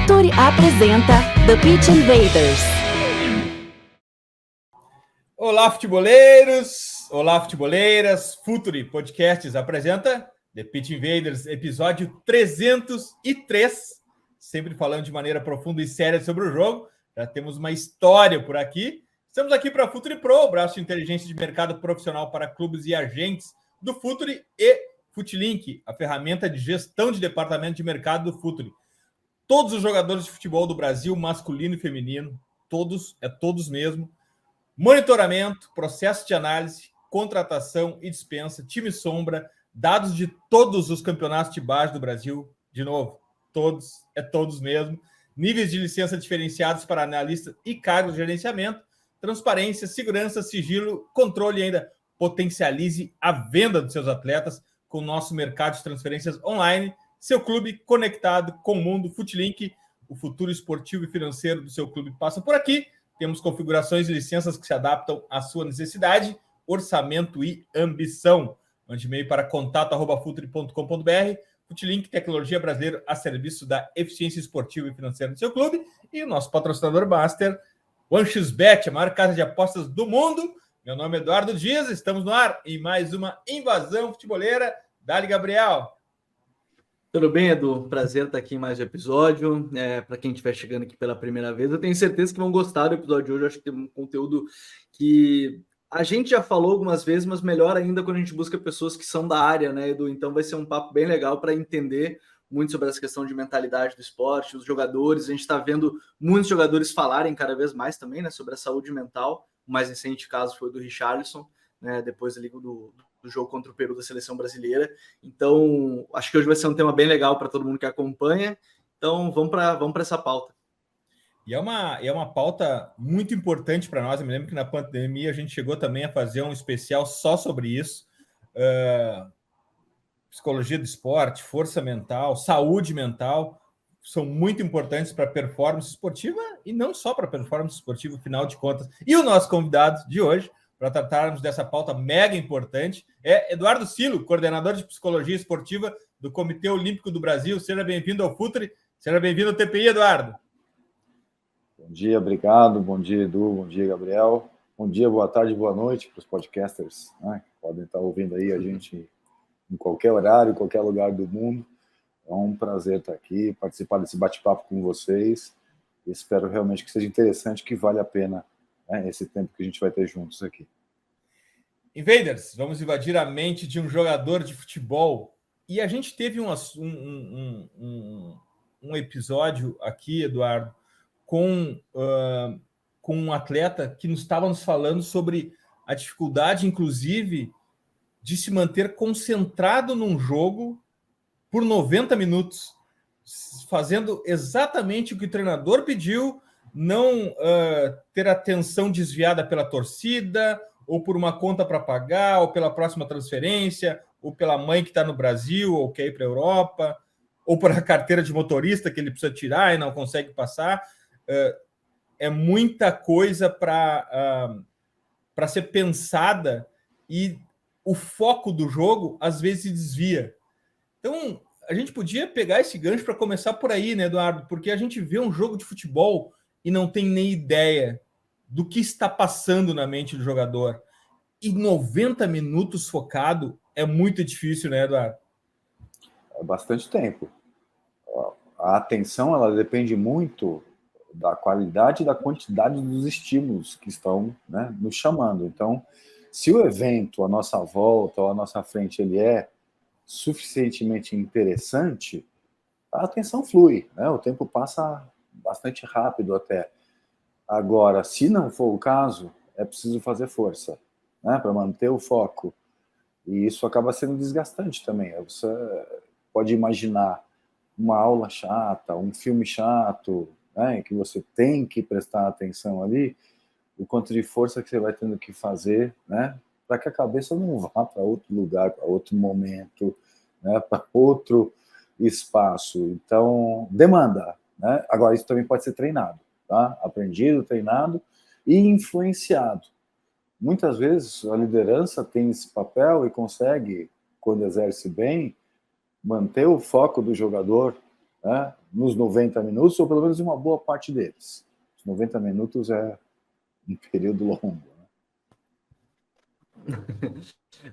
Futuri apresenta The Pitch Invaders. Olá, futeboleiros! Olá, futeboleiras! Futuri Podcasts apresenta The Pitch Invaders, episódio 303. Sempre falando de maneira profunda e séria sobre o jogo. Já temos uma história por aqui. Estamos aqui para a Futuri Pro, o braço de inteligência de mercado profissional para clubes e agentes do Futuri, e Futlink, a ferramenta de gestão de departamento de mercado do Futuri. Todos os jogadores de futebol do Brasil, masculino e feminino, todos mesmo, monitoramento, processo de análise, contratação e dispensa, time sombra, dados de todos os campeonatos de base do Brasil, de novo, todos mesmo, níveis de licença diferenciados para analistas e cargos de gerenciamento, transparência, segurança, sigilo, controle e ainda potencialize a venda dos seus atletas com o nosso mercado de transferências online, seu clube conectado com o mundo. Futlink, o futuro esportivo e financeiro do seu clube passa por aqui. Temos configurações e licenças que se adaptam à sua necessidade, orçamento e ambição. Mande e-mail para contato@futuri.com.br. Futlink, tecnologia brasileira a serviço da eficiência esportiva e financeira do seu clube. E o nosso patrocinador master, OneXBet, a maior casa de apostas do mundo. Meu nome é Eduardo Dias, estamos no ar em mais uma invasão futeboleira. Dali, Gabriel. Tudo bem, Edu? Prazer estar aqui em mais um episódio. Para quem estiver chegando aqui pela primeira vez, eu tenho certeza que vão gostar do episódio de hoje. Eu acho que tem um conteúdo que a gente já falou algumas vezes, mas melhor ainda quando a gente busca pessoas que são da área, né, Edu? Então vai ser um papo bem legal para entender muito sobre essa questão de mentalidade do esporte, os jogadores. A gente está vendo muitos jogadores falarem cada vez mais também, né, sobre a saúde mental. O mais recente caso foi do Richarlison, né, depois ali do jogo contra o Peru da seleção brasileira. Então, acho que hoje vai ser um tema bem legal para todo mundo que acompanha. Então, vamos para essa pauta. E é uma pauta muito importante para nós. Eu me lembro que na pandemia a gente chegou também a fazer um especial só sobre isso. Psicologia do esporte, força mental, saúde mental são muito importantes para a performance esportiva e não só para a performance esportiva, afinal de contas. E o nosso convidado de hoje, para tratarmos dessa pauta mega importante, é Eduardo Silo, coordenador de psicologia esportiva do Comitê Olímpico do Brasil. Seja bem-vindo ao Futuri, seja bem-vindo ao TPI, Eduardo. Bom dia, obrigado. Bom dia, Edu. Bom dia, Gabriel. Bom dia, boa tarde, boa noite para os podcasters, né, que podem estar ouvindo aí a gente em qualquer horário, em qualquer lugar do mundo. É um prazer estar aqui, participar desse bate-papo com vocês. Espero realmente que seja interessante, que vale a pena, né, esse tempo que a gente vai ter juntos aqui. Invaders, vamos invadir a mente de um jogador de futebol. E a gente teve um episódio aqui, Eduardo, com um atleta que estava nos falando sobre a dificuldade, inclusive, de se manter concentrado num jogo por 90 minutos, fazendo exatamente o que o treinador pediu, não ter atenção desviada pela torcida, ou por uma conta para pagar, ou pela próxima transferência, ou pela mãe que está no Brasil, ou quer ir para a Europa, ou por a carteira de motorista que ele precisa tirar e não consegue passar. É muita coisa para ser pensada e o foco do jogo às vezes se desvia. Então, a gente podia pegar esse gancho para começar por aí, né, Eduardo? Porque a gente vê um jogo de futebol e não tem nem ideia do que está passando na mente do jogador. E 90 minutos focado é muito difícil, né, Eduardo? É bastante tempo. A atenção, ela depende muito da qualidade e da quantidade dos estímulos que estão, né, nos chamando. Então, se o evento, a nossa volta ou a nossa frente, ele é suficientemente interessante, a atenção flui, né? O tempo passa bastante rápido até. Agora, se não for o caso, é preciso fazer força, né, para manter o foco. E isso acaba sendo desgastante também. Você pode imaginar uma aula chata, um filme chato, né, que você tem que prestar atenção ali, o quanto de força que você vai tendo que fazer, né, para que a cabeça não vá para outro lugar, para outro momento, né, para outro espaço. Então, demanda, né? Agora, isso também pode ser treinado, tá? Aprendido, treinado e influenciado. Muitas vezes a liderança tem esse papel e consegue, quando exerce bem, manter o foco do jogador né, nos 90 minutos, ou pelo menos uma boa parte deles. Os 90 minutos é um período longo.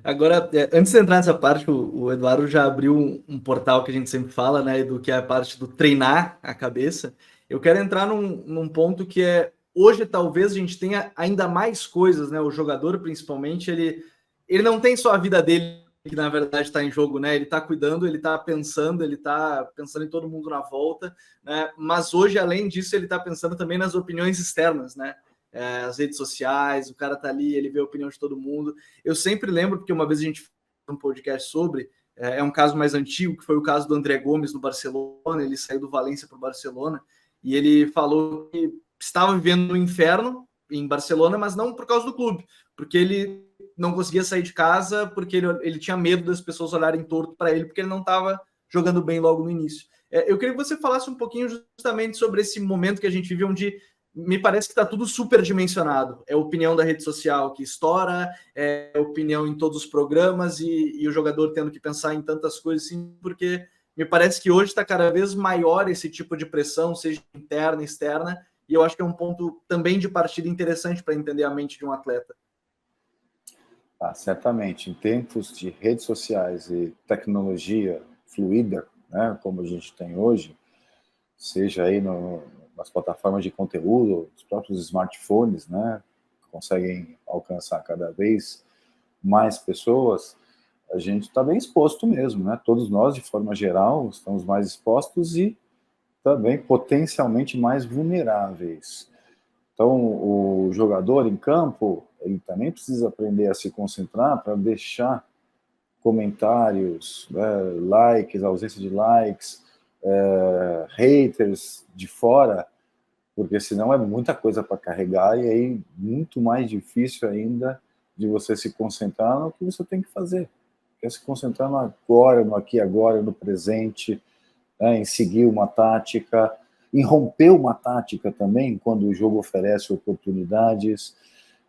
Agora, antes de entrar nessa parte, o Eduardo já abriu um portal que a gente sempre fala, né, do que é a parte do treinar a cabeça. Eu quero entrar num ponto que é, hoje talvez a gente tenha ainda mais coisas, né, o jogador principalmente, ele não tem só a vida dele que na verdade está em jogo, né, ele está cuidando, ele está pensando em todo mundo na volta, né, mas hoje, além disso, ele está pensando também nas opiniões externas, né, as redes sociais, o cara tá ali, ele vê a opinião de todo mundo. Eu sempre lembro, porque uma vez a gente fez um podcast sobre, é um caso mais antigo, que foi o caso do André Gomes no Barcelona, ele saiu do Valência para o Barcelona, e ele falou que estava vivendo um inferno em Barcelona, mas não por causa do clube, porque ele não conseguia sair de casa, porque ele tinha medo das pessoas olharem torto para ele, porque ele não estava jogando bem logo no início. Eu queria que você falasse um pouquinho justamente sobre esse momento que a gente vive, onde me parece que está tudo superdimensionado. É opinião da rede social que estoura, é opinião em todos os programas e o jogador tendo que pensar em tantas coisas assim, porque me parece que hoje está cada vez maior esse tipo de pressão, seja interna, externa, e eu acho que é um ponto também de partida interessante para entender a mente de um atleta. Certamente, em tempos de redes sociais e tecnologia fluida, né, como a gente tem hoje, seja aí nas plataformas de conteúdo, os próprios smartphones, né, conseguem alcançar cada vez mais pessoas, a gente está bem exposto mesmo, né? Todos nós, de forma geral, estamos mais expostos e também potencialmente mais vulneráveis. Então, o jogador em campo, ele também precisa aprender a se concentrar para deixar comentários, likes, ausência de likes, haters de fora, porque senão é muita coisa para carregar e aí muito mais difícil ainda de você se concentrar no que você tem que fazer. Quer se concentrar no agora, no aqui agora, no presente, né, em seguir uma tática, em romper uma tática também, quando o jogo oferece oportunidades.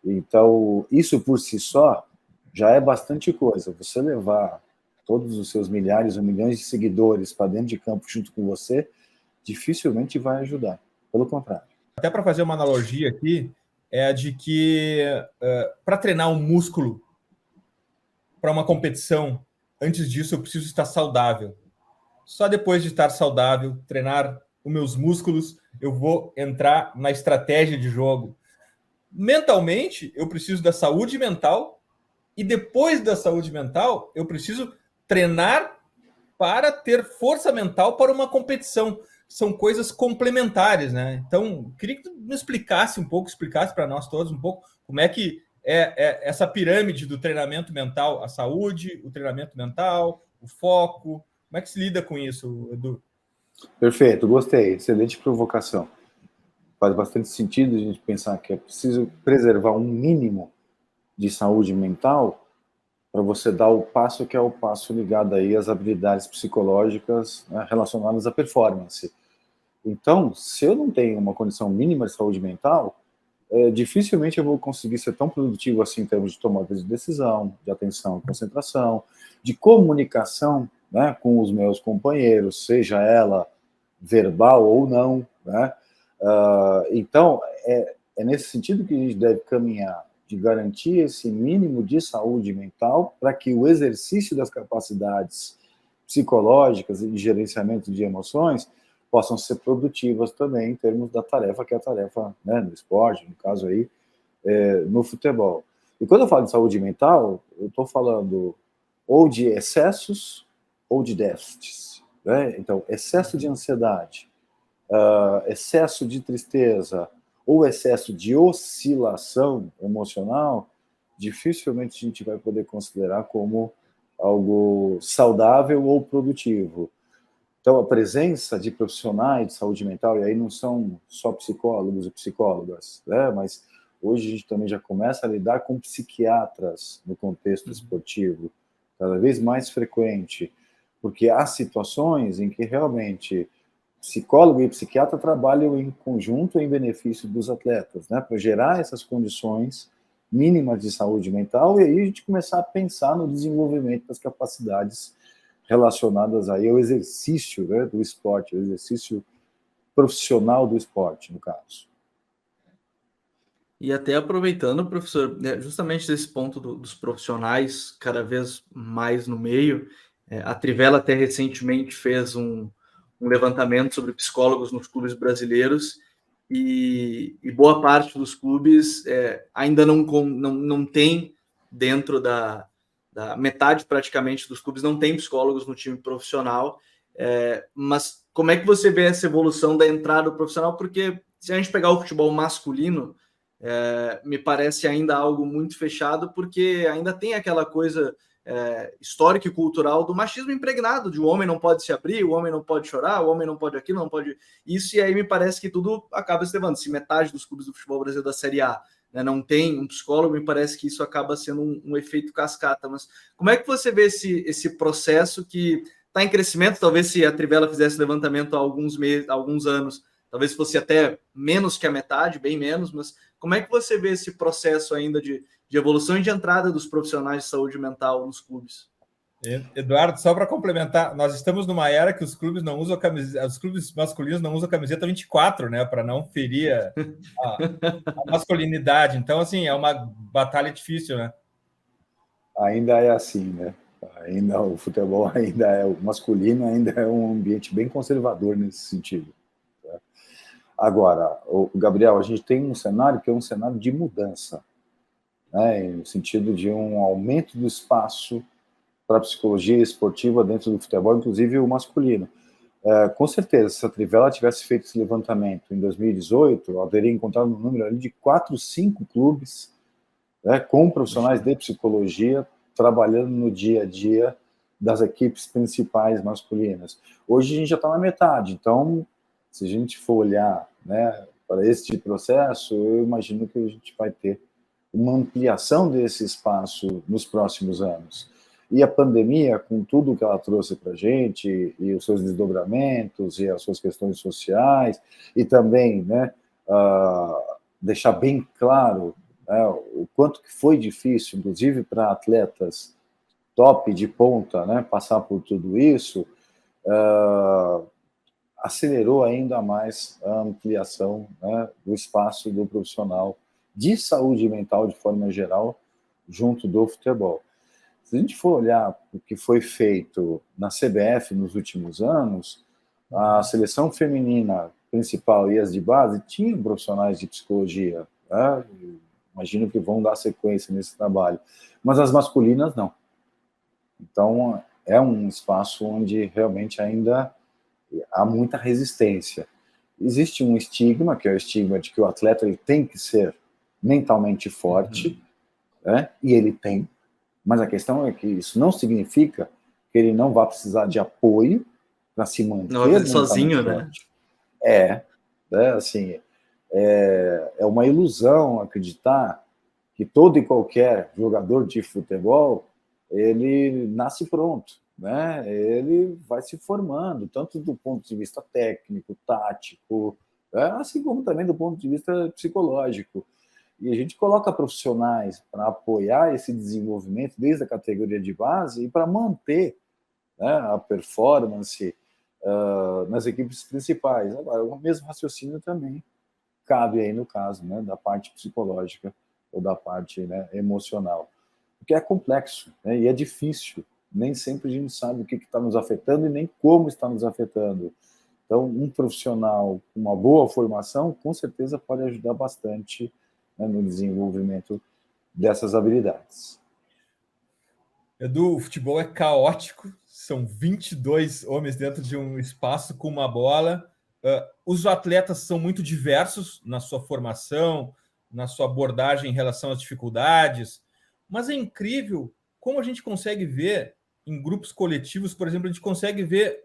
Então, isso por si só já é bastante coisa. Você levar todos os seus milhares ou milhões de seguidores para dentro de campo junto com você, dificilmente vai ajudar. Pelo contrário. Até para fazer uma analogia aqui, é a de que para treinar um músculo para uma competição, antes disso eu preciso estar saudável. Só depois de estar saudável, treinar os meus músculos, eu vou entrar na estratégia de jogo. Mentalmente, eu preciso da saúde mental e depois da saúde mental, eu preciso treinar para ter força mental para uma competição. São coisas complementares, né? Então, queria que tu me explicasse para nós todos um pouco como é que é essa pirâmide do treinamento mental, a saúde, o treinamento mental, o foco. Como é que se lida com isso, Edu? Perfeito, gostei. Excelente provocação. Faz bastante sentido a gente pensar que é preciso preservar um mínimo de saúde mental para você dar o passo que é o passo ligado aí às habilidades psicológicas, né, relacionadas à performance. Então, se eu não tenho uma condição mínima de saúde mental, dificilmente eu vou conseguir ser tão produtivo assim em termos de tomada de decisão, de atenção, concentração, de comunicação, né, com os meus companheiros, seja ela verbal ou não, né? Então, é nesse sentido que a gente deve caminhar, de garantir esse mínimo de saúde mental para que o exercício das capacidades psicológicas e de gerenciamento de emoções possam ser produtivas também em termos da tarefa, que é a tarefa, né, no esporte, no caso aí, no futebol. E quando eu falo de saúde mental, eu estou falando ou de excessos ou de déficits, né? Então, excesso de ansiedade, excesso de tristeza ou excesso de oscilação emocional, dificilmente a gente vai poder considerar como algo saudável ou produtivo. Então, a presença de profissionais de saúde mental, e aí não são só psicólogos e psicólogas, né? Mas hoje a gente também já começa a lidar com psiquiatras no contexto esportivo, cada vez mais frequente, porque há situações em que realmente psicólogo e psiquiatra trabalham em conjunto em benefício dos atletas, né? Para gerar essas condições mínimas de saúde mental, e aí a gente começar a pensar no desenvolvimento das capacidades relacionadas aí ao exercício, né, do esporte, o exercício profissional do esporte, no caso. E até aproveitando, professor, justamente desse ponto dos profissionais cada vez mais no meio, a Trivela até recentemente fez um levantamento sobre psicólogos nos clubes brasileiros e boa parte dos clubes ainda não tem, dentro da metade praticamente dos clubes, não tem psicólogos no time profissional. Mas como é que você vê essa evolução da entrada do profissional? Porque se a gente pegar o futebol masculino, me parece ainda algo muito fechado, porque ainda tem aquela coisa histórica e cultural do machismo impregnado, de o homem não pode se abrir, o homem não pode chorar, o homem não pode aquilo, não pode isso, e aí me parece que tudo acaba se levando. Se metade dos clubes do futebol brasileiro da Série A, né, não tem um psicólogo, me parece que isso acaba sendo um efeito cascata. Mas como é que você vê esse processo que está em crescimento? Talvez se a Trivela fizesse levantamento há alguns meses, alguns anos, talvez fosse até menos que a metade, bem menos, mas como é que você vê esse processo ainda de evolução e de entrada dos profissionais de saúde mental nos clubes? Eduardo, só para complementar, nós estamos numa era que os clubes não usam camiseta, os clubes masculinos não usam camiseta 24, né, para não ferir a masculinidade. Então, assim, é uma batalha difícil, né? Ainda é assim, né? Ainda o futebol ainda é o masculino, ainda é um ambiente bem conservador nesse sentido. Agora, o Gabriel, a gente tem um cenário que é um cenário de mudança, né, no sentido de um aumento do espaço para a psicologia esportiva dentro do futebol, inclusive o masculino. Com certeza, se a Trivela tivesse feito esse levantamento em 2018, eu haveria encontrado um número ali de 4, 5 clubes, né, com profissionais de psicologia trabalhando no dia a dia das equipes principais masculinas. Hoje a gente já está na metade, então, se a gente for olhar, né, para este processo, eu imagino que a gente vai ter uma ampliação desse espaço nos próximos anos. E a pandemia, com tudo que ela trouxe para a gente, e os seus desdobramentos, e as suas questões sociais, e também, né, deixar bem claro, né, o quanto que foi difícil, inclusive para atletas top, de ponta, né, passar por tudo isso, acelerou ainda mais a ampliação, né, do espaço do profissional de saúde mental, de forma geral, junto do futebol. Se a gente for olhar o que foi feito na CBF nos últimos anos, a seleção feminina principal e as de base tinham profissionais de psicologia, né? Imagino que vão dar sequência nesse trabalho, mas as masculinas não. Então, é um espaço onde realmente ainda há muita resistência. Existe um estigma, que é o estigma de que o atleta ele tem que ser mentalmente forte, né? E ele tem, mas a questão é que isso não significa que ele não vai precisar de apoio para se manter não, sozinho, forte. Né? Assim, é uma ilusão acreditar que todo e qualquer jogador de futebol ele nasce pronto, né? Ele vai se formando, tanto do ponto de vista técnico, tático, assim como também do ponto de vista psicológico. E a gente coloca profissionais para apoiar esse desenvolvimento desde a categoria de base e para manter, né, a performance nas equipes principais. Agora, o mesmo raciocínio também cabe aí no caso, né, da parte psicológica ou da parte, né, emocional. Porque é complexo, né, e é difícil. Nem sempre a gente sabe o que está nos afetando e nem como está nos afetando. Então, um profissional com uma boa formação, com certeza pode ajudar bastante, né, no desenvolvimento dessas habilidades. Edu, o futebol é caótico, são 22 homens dentro de um espaço com uma bola. Os atletas são muito diversos na sua formação, na sua abordagem em relação às dificuldades, mas é incrível como a gente consegue ver em grupos coletivos, por exemplo, a gente consegue ver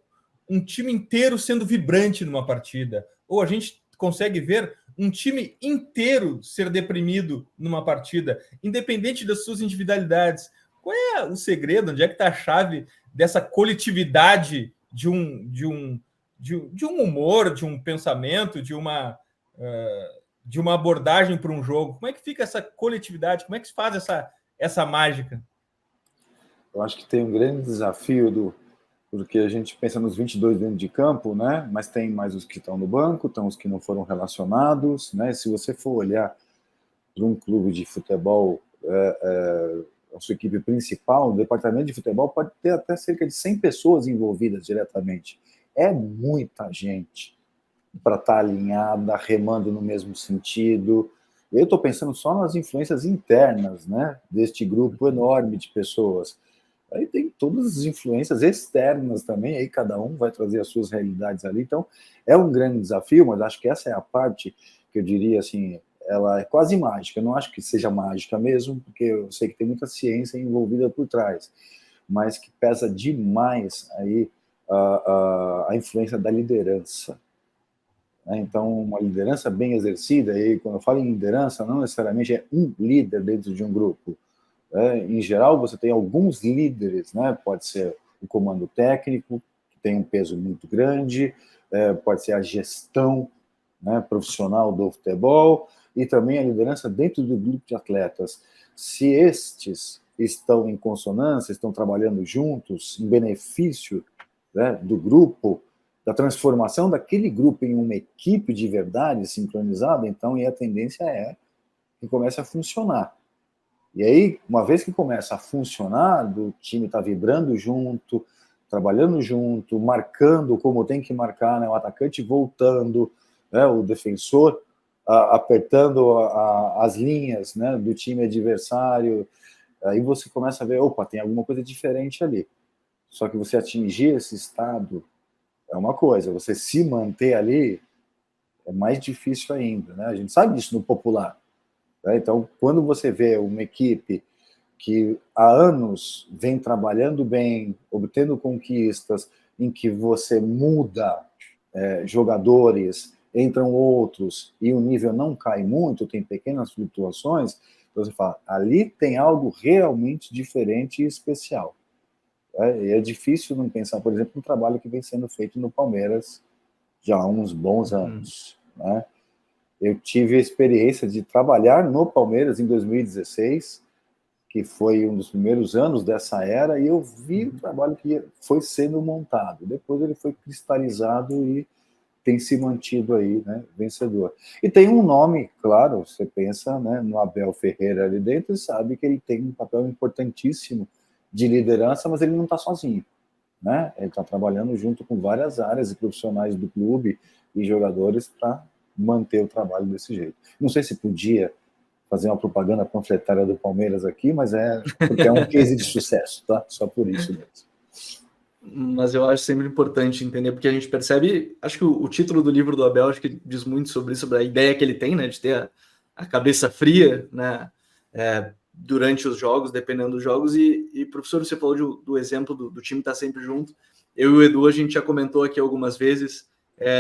um time inteiro sendo vibrante numa partida, ou a gente consegue ver um time inteiro ser deprimido numa partida, independente das suas individualidades. Qual é o segredo? Onde é que está a chave dessa coletividade de um humor, de um pensamento, de uma abordagem para um jogo? Como é que fica essa coletividade? Como é que se faz essa mágica? Eu acho que tem um grande desafio porque a gente pensa nos 22 dentro de campo, né? Mas tem mais os que estão no banco, tem os que não foram relacionados, né? Se você for olhar para um clube de futebol, a sua equipe principal, o departamento de futebol pode ter até cerca de 100 pessoas envolvidas diretamente. É muita gente para estar alinhada, remando no mesmo sentido. Eu estou pensando só nas influências internas, né, deste grupo enorme de pessoas. Aí tem todas as influências externas também, aí cada um vai trazer as suas realidades ali. Então, é um grande desafio, mas acho que essa é a parte que eu diria assim, ela é quase mágica. Eu não acho que seja mágica mesmo, porque eu sei que tem muita ciência envolvida por trás, mas que pesa demais aí a influência da liderança. Então, uma liderança bem exercida, e quando eu falo em liderança, não necessariamente é um líder dentro de um grupo. Em geral, você tem alguns líderes, né? Pode ser o comando técnico, que tem um peso muito grande, pode ser a gestão, né, profissional do futebol, e também a liderança dentro do grupo de atletas. Se estes estão em consonância, estão trabalhando juntos, em benefício, né, do grupo, da transformação daquele grupo em uma equipe de verdade sincronizada, então, e a tendência é que comece a funcionar. E aí, uma vez que começa a funcionar, o time está vibrando junto, trabalhando junto, marcando como tem que marcar, né, o atacante voltando, né, o defensor apertando as linhas, né, do time adversário, aí você começa a ver, opa, tem alguma coisa diferente ali. Só que você atingir esse estado é uma coisa, você se manter ali é mais difícil ainda, né? A gente sabe disso no popular. Né? Então, quando você vê uma equipe que há anos vem trabalhando bem, obtendo conquistas, em que você muda jogadores, entram outros, e o nível não cai muito, tem pequenas flutuações, então você fala, ali tem algo realmente diferente e especial. E é difícil não pensar, por exemplo, no trabalho que vem sendo feito no Palmeiras já há uns bons anos. Né? Eu tive a experiência de trabalhar no Palmeiras em 2016, que foi um dos primeiros anos dessa era, e eu vi o trabalho que foi sendo montado. Depois ele foi cristalizado e tem se mantido aí, né, vencedor. E tem um nome, claro, você pensa, né, no Abel Ferreira ali dentro e sabe que ele tem um papel importantíssimo de liderança, mas ele não está sozinho. Né? Ele está trabalhando junto com várias áreas e profissionais do clube e jogadores para manter o trabalho desse jeito. Não sei se podia fazer uma propaganda panfletária do Palmeiras aqui, mas porque é um case de sucesso, tá? Só por isso mesmo. Mas eu acho sempre importante entender, porque a gente percebe, acho que o título do livro do Abel, acho que diz muito sobre isso, sobre a ideia que ele tem, né, de ter a cabeça fria, né, durante os jogos, dependendo dos jogos, e professor, você falou do exemplo do time estar sempre junto. Eu e o Edu, a gente já comentou aqui algumas vezes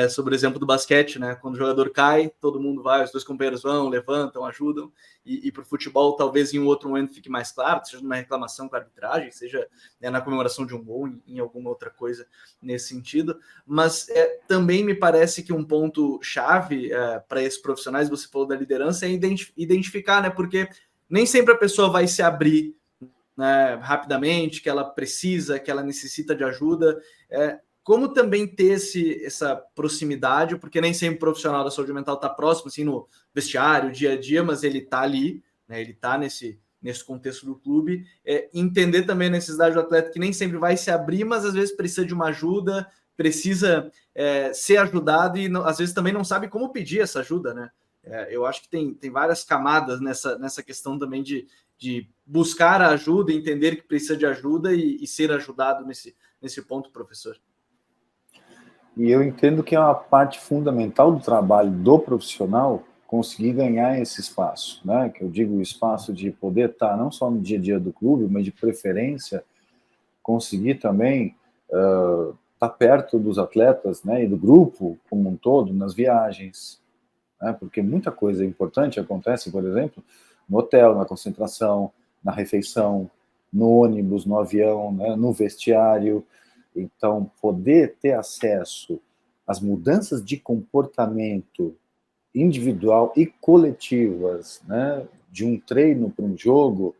sobre o exemplo do basquete, né? Quando o jogador cai, todo mundo vai, os dois companheiros vão, levantam, ajudam, e para o futebol, talvez em um outro momento fique mais claro, seja numa reclamação com a arbitragem, seja na comemoração de um gol, em alguma outra coisa nesse sentido, mas também me parece que um ponto-chave para esses profissionais, você falou da liderança, é identificar, né? Porque nem sempre a pessoa vai se abrir, né, rapidamente, que ela precisa, que ela necessita de ajuda. Como também ter essa proximidade, porque nem sempre o profissional da saúde mental está próximo, assim, no vestiário, dia a dia, mas ele está ali, né, ele está nesse contexto do clube. Entender também a necessidade do atleta, que nem sempre vai se abrir, mas às vezes precisa de uma ajuda, precisa ser ajudado e às vezes também não sabe como pedir essa ajuda, né? Eu acho que tem várias camadas nessa questão também de buscar a ajuda, entender que precisa de ajuda e ser ajudado nesse ponto, professor. E eu entendo que é uma parte fundamental do trabalho do profissional conseguir ganhar esse espaço, né? Que eu digo o espaço de poder estar não só no dia a dia do clube, mas de preferência conseguir também estar perto dos atletas, né, e do grupo como um todo nas viagens, né? Porque muita coisa importante acontece, por exemplo, no hotel, na concentração, na refeição, no ônibus, no avião, né, no vestiário. Então, poder ter acesso às mudanças de comportamento individual e coletivas, né, de um treino para um jogo,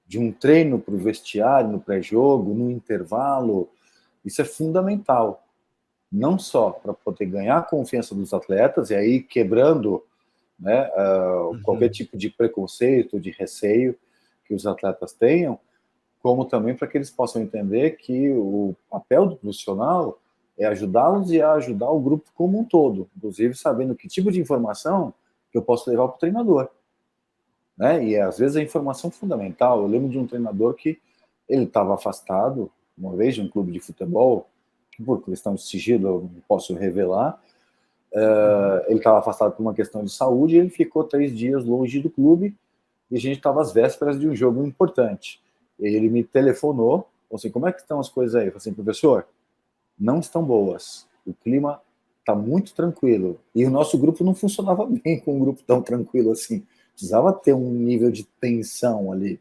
de um treino para o vestiário, no pré-jogo, no intervalo, Isso é fundamental, não só para poder ganhar a confiança dos atletas, e aí quebrando, né, qualquer tipo de preconceito, de receio que os atletas tenham, como também para que eles possam entender que o papel do profissional é ajudá-los e a ajudar o grupo como um todo, inclusive sabendo que tipo de informação que eu posso levar para o treinador. Né? E às vezes a informação fundamental. Eu lembro de um treinador que ele estava afastado, uma vez, de um clube de futebol, que por questão de sigilo eu não posso revelar, ele estava afastado por uma questão de saúde e ele ficou 3 dias longe do clube e a gente estava às vésperas de um jogo importante. E ele me telefonou, falou assim, como é que estão as coisas aí? Eu falei assim, professor, não estão boas. O clima está muito tranquilo. E o nosso grupo não funcionava bem com um grupo tão tranquilo assim. Precisava ter um nível de tensão ali.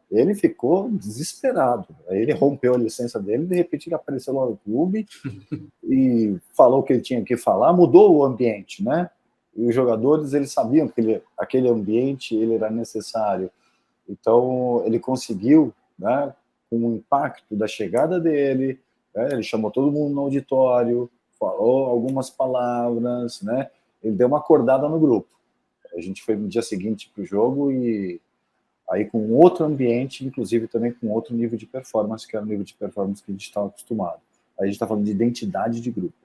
Ele ficou desesperado. Aí ele rompeu a licença dele, de repente ele apareceu lá no clube e falou o que ele tinha que falar, mudou o ambiente, né? E os jogadores, eles sabiam que aquele ambiente ele era necessário. Então, ele conseguiu, né, com o impacto da chegada dele, né, ele chamou todo mundo no auditório, falou algumas palavras, né? Ele deu uma acordada no grupo. A gente foi no dia seguinte para o jogo e aí com outro ambiente, inclusive também com outro nível de performance, que era o nível de performance que a gente estava acostumado. Aí a gente está falando de identidade de grupo.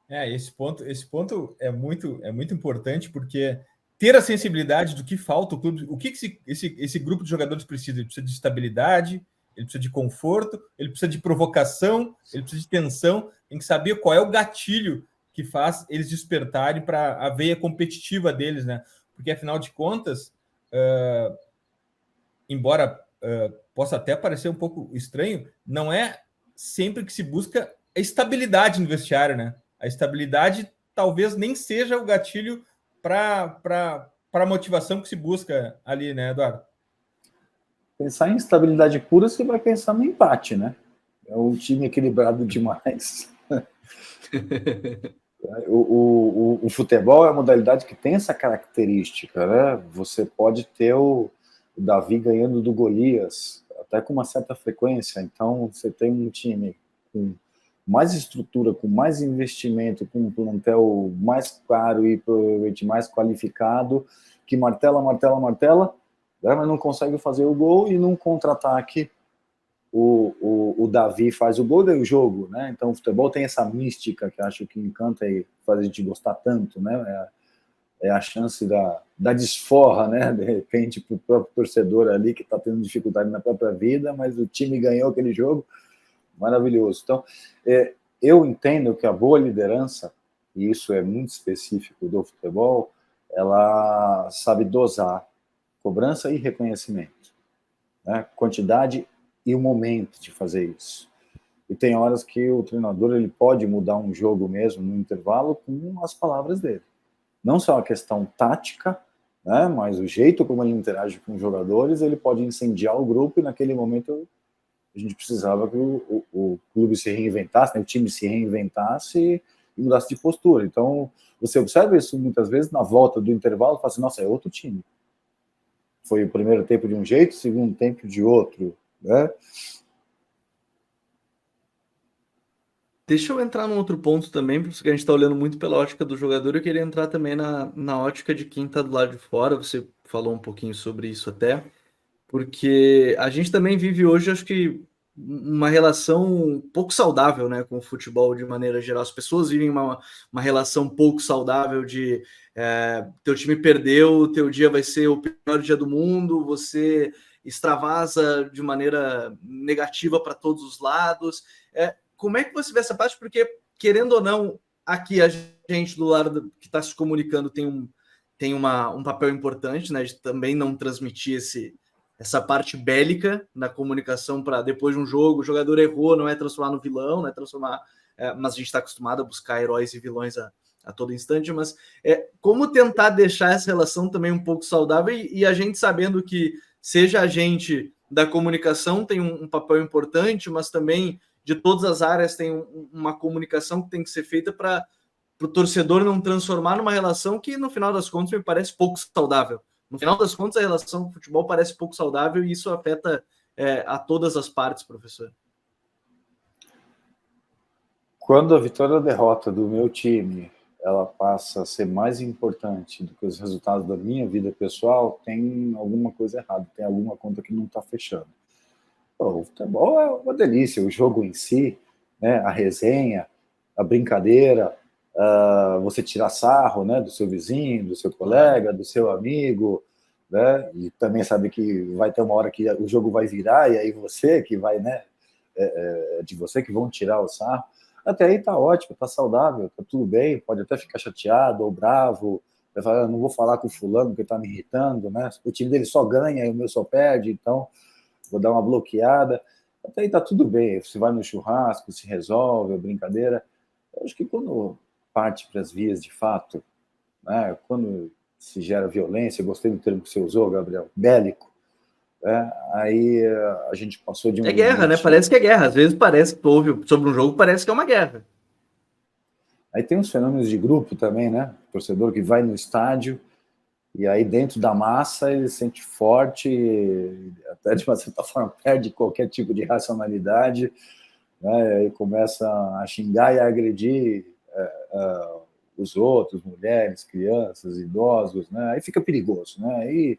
Né? Esse ponto é muito importante, porque ter a sensibilidade do que falta o clube, o que esse grupo de jogadores precisa? Ele precisa de estabilidade, ele precisa de conforto, ele precisa de provocação, ele precisa de tensão, tem que saber qual é o gatilho que faz eles despertarem para a veia competitiva deles, né? Porque, afinal de contas, embora possa até parecer um pouco estranho, não é sempre que se busca a estabilidade no vestiário, né? A estabilidade talvez nem seja o gatilho para a motivação que se busca ali, né, Eduardo? Pensar em estabilidade pura, você vai pensar no empate, né? É um time equilibrado demais. O futebol é a modalidade que tem essa característica, né? Você pode ter o Davi ganhando do Golias, até com uma certa frequência. Então, você tem um time com mais estrutura, com mais investimento, com um plantel mais caro e provavelmente mais qualificado, que martela, né? Mas não consegue fazer o gol e num contra-ataque o Davi faz o gol e o jogo, né? Então o futebol tem essa mística que acho que encanta e faz a gente gostar tanto, né? É a chance da desforra, né? De repente para o próprio torcedor ali que está tendo dificuldade na própria vida, mas o time ganhou aquele jogo, maravilhoso. Então eu entendo que a boa liderança, e isso é muito específico do futebol, ela sabe dosar cobrança e reconhecimento, né? Quantidade e o momento de fazer isso. E tem horas que o treinador ele pode mudar um jogo mesmo no intervalo com as palavras dele. Não só a questão tática, né, mas o jeito como ele interage com os jogadores, ele pode incendiar o grupo e naquele momento a gente precisava que o clube se reinventasse, né, o time se reinventasse e mudasse de postura. Então, você observa isso muitas vezes na volta do intervalo, fala assim, nossa, é outro time. Foi o primeiro tempo de um jeito, o segundo tempo de outro, né? Deixa eu entrar num outro ponto também, porque a gente está olhando muito pela ótica do jogador, eu queria entrar também na ótica de quem está do lado de fora, você falou um pouquinho sobre isso até, porque a gente também vive hoje, acho que, uma relação pouco saudável, né, com o futebol de maneira geral. As pessoas vivem uma relação pouco saudável de teu time perdeu, teu dia vai ser o pior dia do mundo, você extravasa de maneira negativa para todos os lados. Como é que você vê essa parte? Porque, querendo ou não, aqui a gente do lado que está se comunicando tem um papel importante, né, de também não transmitir essa parte bélica na comunicação para depois de um jogo, o jogador errou, não é transformar no vilão, não é transformar... mas a gente está acostumado a buscar heróis e vilões a todo instante, mas como tentar deixar essa relação também um pouco saudável e a gente sabendo que seja a gente da comunicação tem um papel importante, mas também de todas as áreas tem uma comunicação que tem que ser feita para o torcedor não transformar numa relação que, no final das contas, me parece pouco saudável. No final das contas, a relação com o futebol parece pouco saudável e isso afeta a todas as partes, professor. Quando a vitória ou a derrota do meu time ela passa a ser mais importante do que os resultados da minha vida pessoal, tem alguma coisa errada, tem alguma conta que não está fechando. Pô, o futebol é uma delícia, o jogo em si, né, a resenha, a brincadeira, você tirar sarro, né, do seu vizinho, do seu colega, do seu amigo, né, e também sabe que vai ter uma hora que o jogo vai virar e aí você que vai, né, de você que vão tirar o sarro. Até aí tá ótimo, tá saudável, tá tudo bem, pode até ficar chateado ou bravo, vai falar, não vou falar com o fulano porque tá me irritando, né? O time dele só ganha e o meu só perde, então vou dar uma bloqueada. Até aí tá tudo bem, você vai no churrasco, se resolve, é brincadeira. Eu acho que quando parte para as vias de fato, né, quando se gera violência, eu gostei do termo que você usou, Gabriel, bélico, aí a gente passou de um É guerra, né? Parece que é guerra. Às vezes parece que ouve sobre um jogo, parece que é uma guerra. Aí tem uns fenômenos de grupo também, né? O torcedor que vai no estádio e aí dentro da massa ele se sente forte, até de uma certa forma perde qualquer tipo de racionalidade, né? E começa a xingar e a agredir os outros, mulheres, crianças, idosos, né? Aí fica perigoso, né? Aí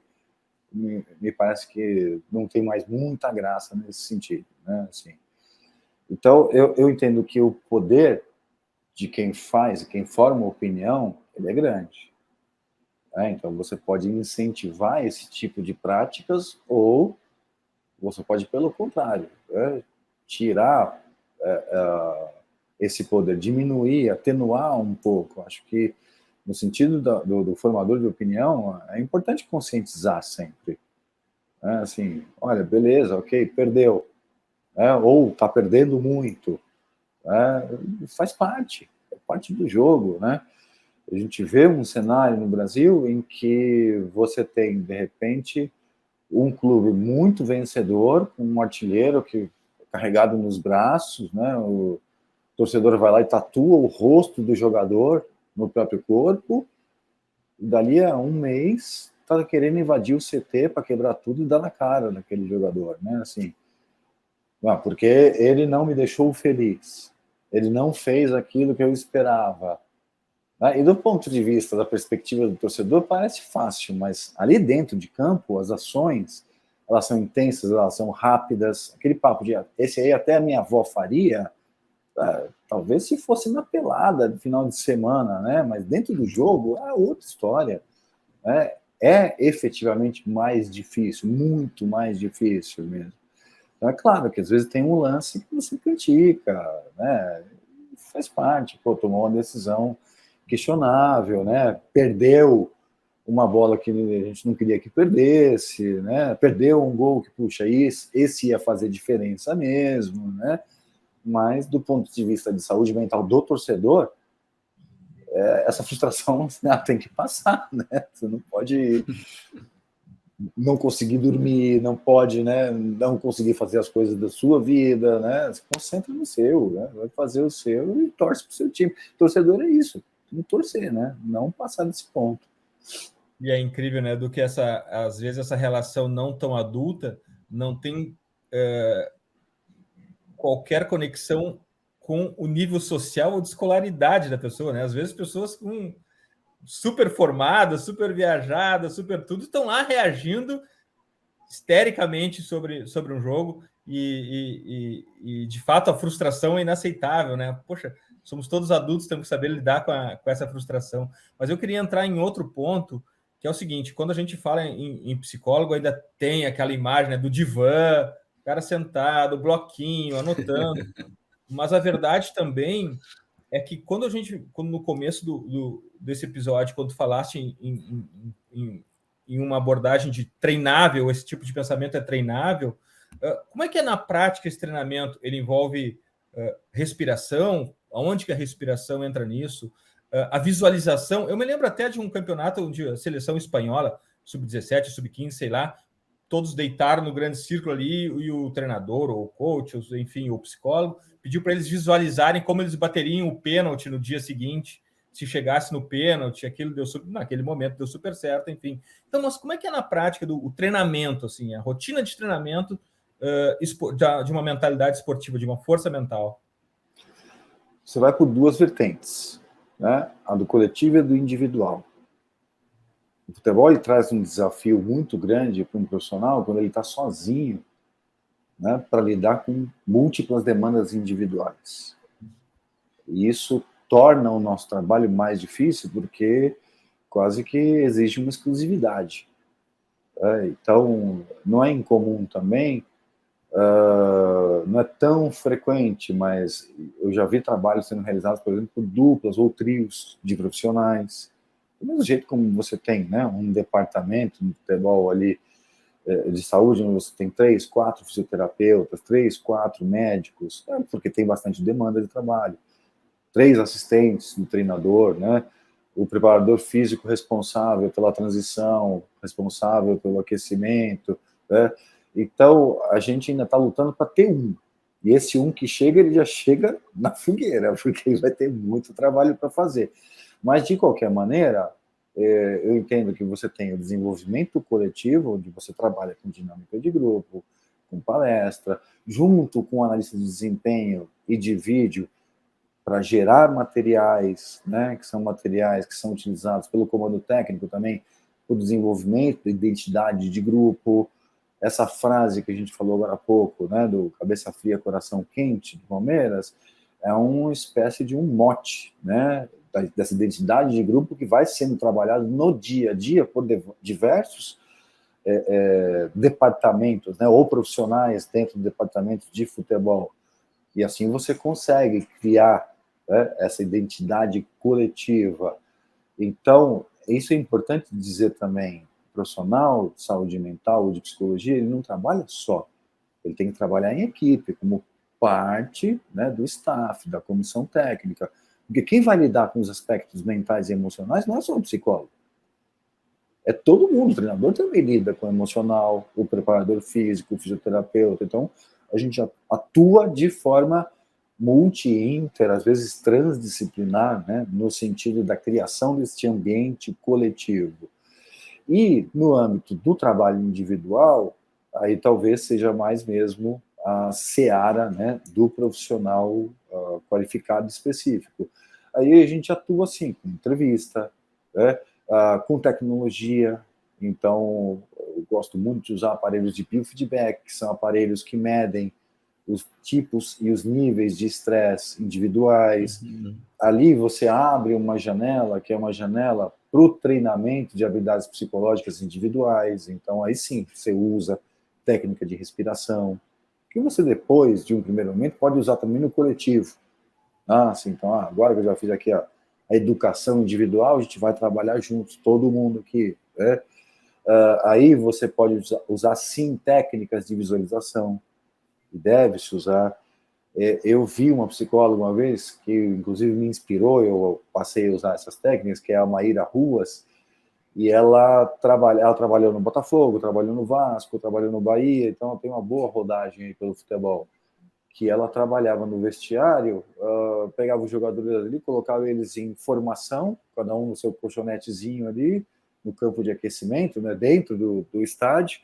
me parece que não tem mais muita graça nesse sentido, né? Assim, então, eu entendo que o poder de quem faz, quem forma opinião, ele é grande. Então, você pode incentivar esse tipo de práticas ou você pode, pelo contrário, tirar esse poder, diminuir, atenuar um pouco. Acho que no sentido do formador de opinião, é importante conscientizar sempre. Assim, olha, beleza, ok, perdeu. Ou está perdendo muito. Faz parte, é parte do jogo. Né? A gente vê um cenário no Brasil em que você tem, de repente, um clube muito vencedor, com um artilheiro que é carregado nos braços, né? O torcedor vai lá e tatua o rosto do jogador no próprio corpo, e dali a um mês está querendo invadir o CT para quebrar tudo e dar na cara daquele jogador, né? Assim, porque ele não me deixou feliz, ele não fez aquilo que eu esperava. E do ponto de vista da perspectiva do torcedor, parece fácil, mas ali dentro de campo, as ações, elas são intensas, elas são rápidas, aquele papo de esse aí até a minha avó faria, talvez se fosse na pelada no final de semana, né? Mas dentro do jogo é outra história. É efetivamente mais difícil, muito mais difícil mesmo. Então é claro que às vezes tem um lance que você critica, né? Faz parte, tomou uma decisão questionável, né? Perdeu uma bola que a gente não queria que perdesse, né? Perdeu um gol que, puxa, esse ia fazer diferença mesmo, né? Mas do ponto de vista de saúde mental do torcedor, essa frustração tem que passar, né? Você não pode não conseguir dormir, não pode, né, não conseguir fazer as coisas da sua vida, né? Se concentra no seu, né? Vai fazer o seu e torce para o seu time. Torcedor é isso, não torcer, né? Não passar desse ponto. E é incrível, né? Do que às vezes essa relação não tão adulta não tem qualquer conexão com o nível social ou de escolaridade da pessoa, né? Às vezes pessoas super formadas, super viajadas, super tudo, estão lá reagindo histericamente sobre um jogo e de fato a frustração é inaceitável, né? Poxa, somos todos adultos, temos que saber lidar com essa frustração. Mas eu queria entrar em outro ponto, que é o seguinte, quando a gente fala em psicólogo, ainda tem aquela imagem, né, do divã, o cara sentado, bloquinho, anotando, mas a verdade também é que quando no começo desse episódio, quando falaste em uma abordagem de treinável, esse tipo de pensamento é treinável, como é que é na prática esse treinamento? Ele envolve respiração? Aonde que a respiração entra nisso? A visualização? Eu me lembro até de um campeonato onde a seleção espanhola, sub-17, sub-15, sei lá, todos deitaram no grande círculo ali e o treinador, ou o coach, ou, enfim, o psicólogo, pediu para eles visualizarem como eles bateriam o pênalti no dia seguinte, se chegasse no pênalti, aquilo naquele momento deu super certo, enfim. Então, mas como é que é na prática o treinamento, assim, a rotina de treinamento de uma mentalidade esportiva, de uma força mental? você vai por duas vertentes, né? A do coletivo e a do individual. O futebol ele traz um desafio muito grande para um profissional quando ele está sozinho, né, para lidar com múltiplas demandas individuais. E isso torna o nosso trabalho mais difícil porque quase que exige uma exclusividade. Então, não é incomum também, não é tão frequente, mas eu já vi trabalhos sendo realizados, por exemplo, por duplas ou trios de profissionais. Do mesmo jeito como você tem, né, um departamento no futebol ali de saúde, onde você tem 3, 4 fisioterapeutas, 3, 4 médicos, porque tem bastante demanda de trabalho. 3 assistentes do treinador, né? O preparador físico responsável pela transição, responsável pelo aquecimento, né? Então, a gente ainda está lutando para ter um. E esse um que chega, ele já chega na fogueira, porque ele vai ter muito trabalho para fazer. Mas, de qualquer maneira, eu entendo que você tem o desenvolvimento coletivo, onde você trabalha com dinâmica de grupo, com palestra, junto com analista de desempenho e de vídeo, para gerar materiais, né, que são materiais que são utilizados pelo comando técnico também, para o desenvolvimento da identidade de grupo. Essa frase que a gente falou agora há pouco, né, do cabeça fria, coração quente, do Palmeiras, é uma espécie de um mote, né, dessa identidade de grupo que vai sendo trabalhado no dia a dia por diversos departamentos, né, ou profissionais dentro do departamento de futebol. E assim você consegue criar, né, essa identidade coletiva. Então, isso é importante dizer também. O profissional de saúde mental ou de psicologia, ele não trabalha só. Ele tem que trabalhar em equipe, como parte, né, do staff, da comissão técnica. Porque quem vai lidar com os aspectos mentais e emocionais não é só o psicólogo. É todo mundo. O treinador também lida com o emocional, o preparador físico, o fisioterapeuta. Então, a gente atua de forma multi-inter, às vezes transdisciplinar, né, no sentido da criação deste ambiente coletivo. E no âmbito do trabalho individual, aí talvez seja mais mesmo a seara, né, do profissional qualificado específico. Aí a gente atua assim, com entrevista, né, com tecnologia. Então, eu gosto muito de usar aparelhos de biofeedback, que são aparelhos que medem os tipos e os níveis de estresse individuais. Uhum. Ali você abre uma janela, que é uma janela para o treinamento de habilidades psicológicas individuais. Então, aí sim, você usa técnica de respiração, que você depois, de um primeiro momento, pode usar também no coletivo. Assim, então, agora que eu já fiz aqui a educação individual, a gente vai trabalhar juntos, todo mundo aqui, né? Aí você pode usar sim técnicas de visualização, e deve-se usar. Eu vi uma psicóloga uma vez, que inclusive me inspirou, eu passei a usar essas técnicas, que é a Maíra Ruas, e ela trabalhou no Botafogo, trabalhou no Vasco, trabalhou no Bahia, então ela tem uma boa rodagem aí pelo futebol, que ela trabalhava no vestiário, pegava os jogadores ali, colocava eles em formação, cada um no seu colchonetezinho ali, no campo de aquecimento, né, dentro do estádio,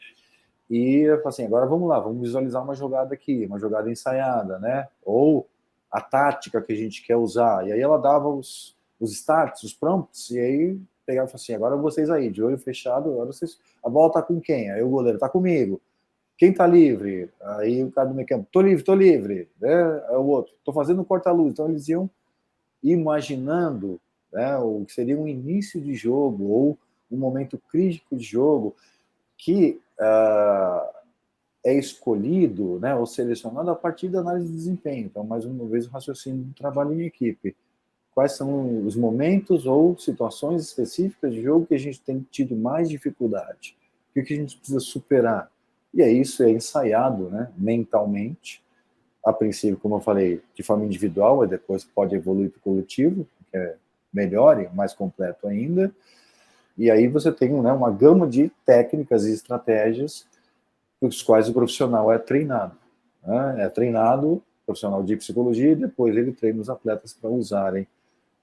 e eu falei assim, agora vamos lá, vamos visualizar uma jogada aqui, uma jogada ensaiada, né? Ou a tática que a gente quer usar. E aí ela dava os starts, os prompts, e aí pegava e falava assim, agora vocês aí, de olho fechado, agora vocês... A bola tá com quem? Aí o goleiro tá comigo. Quem tá livre? Aí o cara do meio campo, tô livre. Né? Aí o outro, tô fazendo um corta-luz. Então eles iam imaginando, né, o que seria um início de jogo ou um momento crítico de jogo que é escolhido, né, ou selecionado a partir da análise de desempenho. Então, mais uma vez, o raciocínio do trabalho em equipe. Quais são os momentos ou situações específicas de jogo que a gente tem tido mais dificuldade? O que a gente precisa superar? E aí isso é ensaiado, né, mentalmente, a princípio, como eu falei, de forma individual, e depois pode evoluir para o coletivo, que é melhor e mais completo ainda. E aí você tem, né, uma gama de técnicas e estratégias pelos quais o profissional é treinado. Né? É treinado, profissional de psicologia, e depois ele treina os atletas para usarem.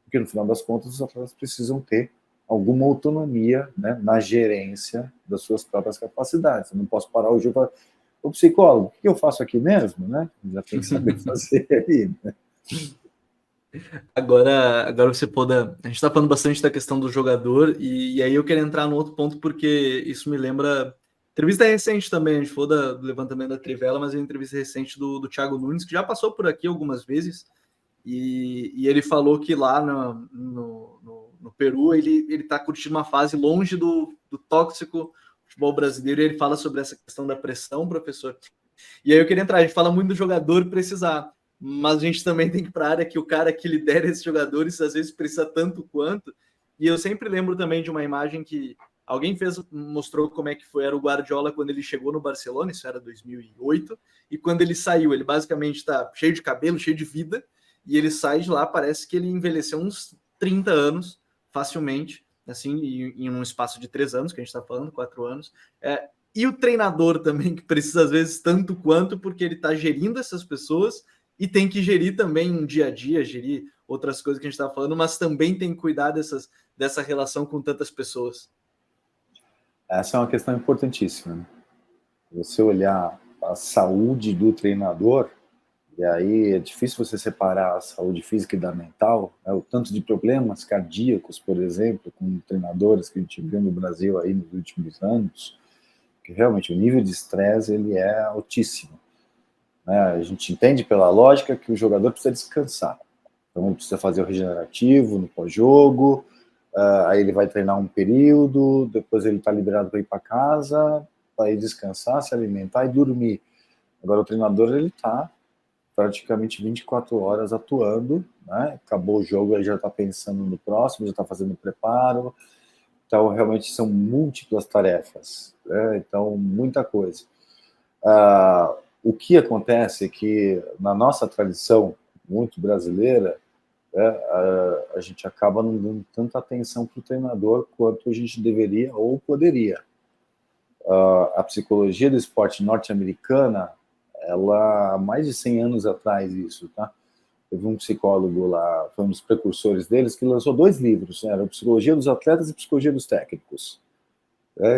Porque no final das contas os atletas precisam ter alguma autonomia, né, na gerência das suas próprias capacidades. Eu não posso parar o jogo e falar, ô psicólogo, o que eu faço aqui mesmo? Né? Já tem que saber fazer aí. Né? Agora você pode. A gente está falando bastante da questão do jogador, e aí eu quero entrar no outro ponto, porque isso me lembra. Entrevista recente também, a gente falou do levantamento da Trivela, mas é uma entrevista recente do Thiago Nunes, que já passou por aqui algumas vezes, e ele falou que lá no Peru ele está curtindo uma fase longe do tóxico futebol brasileiro, e ele fala sobre essa questão da pressão, professor. E aí eu queria entrar, a gente fala muito do jogador precisar, mas a gente também tem que ir para a área que o cara que lidera esses jogadores às vezes precisa tanto quanto. E eu sempre lembro também de uma imagem que alguém mostrou como é que foi, era o Guardiola quando ele chegou no Barcelona, isso era 2008, e quando ele saiu, ele basicamente está cheio de cabelo, cheio de vida, e ele sai de lá, parece que ele envelheceu uns 30 anos facilmente, assim, em um espaço de 3 anos, que a gente está falando, 4 anos. E o treinador também, que precisa às vezes tanto quanto, porque ele está gerindo essas pessoas e tem que gerir também um dia a dia, gerir outras coisas que a gente está falando, mas também tem que cuidar dessa relação com tantas pessoas. Essa é uma questão importantíssima, né? Você olhar a saúde do treinador, e aí é difícil você separar a saúde física e da mental, né? O tanto de problemas cardíacos, por exemplo, com treinadores que a gente viu no Brasil aí nos últimos anos, que realmente o nível de estresse ele é altíssimo, né? A gente entende pela lógica que o jogador precisa descansar, então ele precisa fazer o regenerativo no pós-jogo, aí ele vai treinar um período, depois ele está liberado para ir para casa, para ir descansar, se alimentar e dormir. Agora o treinador ele está praticamente 24 horas atuando, né? Acabou o jogo, ele já está pensando no próximo, já está fazendo preparo. Então, realmente são múltiplas tarefas, né? Então, muita coisa. O que acontece é que, na nossa tradição muito brasileira, né, a gente acaba não dando tanta atenção para o treinador quanto a gente deveria ou poderia. A psicologia do esporte norte-americana, ela, há mais de 100 anos atrás, isso, tá? Teve um psicólogo lá, foi um dos precursores deles, que lançou 2 livros, né? Era Psicologia dos Atletas e Psicologia dos Técnicos.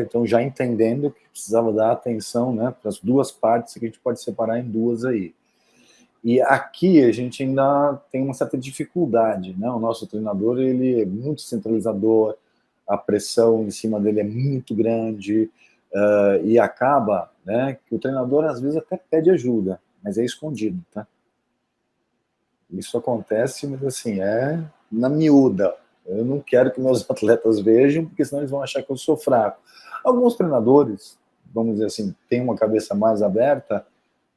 Então, já entendendo que precisava dar atenção, né, para as duas partes, que a gente pode separar em 2 aí. E aqui a gente ainda tem uma certa dificuldade, né? O nosso treinador, ele é muito centralizador, a pressão em cima dele é muito grande, e acaba, né, que o treinador às vezes até pede ajuda, mas é escondido, tá? Isso acontece, mas assim, é na miúda. Eu não quero que meus atletas vejam, porque senão eles vão achar que eu sou fraco. Alguns treinadores, vamos dizer assim, têm uma cabeça mais aberta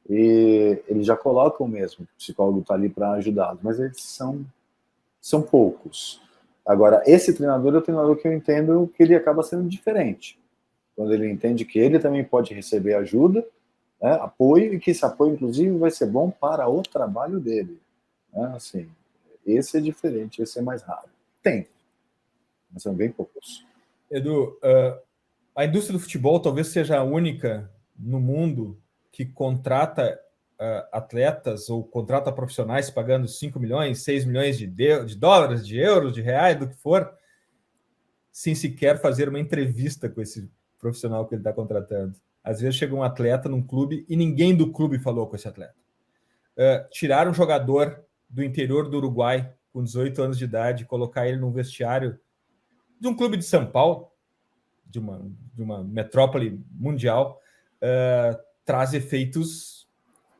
e eles já colocam mesmo que o psicólogo está ali para ajudá-los, mas eles são poucos. Agora, esse treinador é o treinador que eu entendo que ele acaba sendo diferente. Quando ele entende que ele também pode receber ajuda, né, apoio, e que esse apoio, inclusive, vai ser bom para o trabalho dele. Né? Assim, esse é diferente, esse é mais raro. Tem, mas são bem poucos. Edu, a indústria do futebol talvez seja a única no mundo que contrata atletas ou contrata profissionais pagando 5 milhões, 6 milhões de dólares, de euros, de reais, do que for, sem sequer fazer uma entrevista com esse profissional que ele está contratando. Às vezes chega um atleta num clube e ninguém do clube falou com esse atleta. Tirar um jogador do interior do Uruguai com 18 anos de idade, colocar ele num vestiário de um clube de São Paulo, de uma metrópole mundial, traz efeitos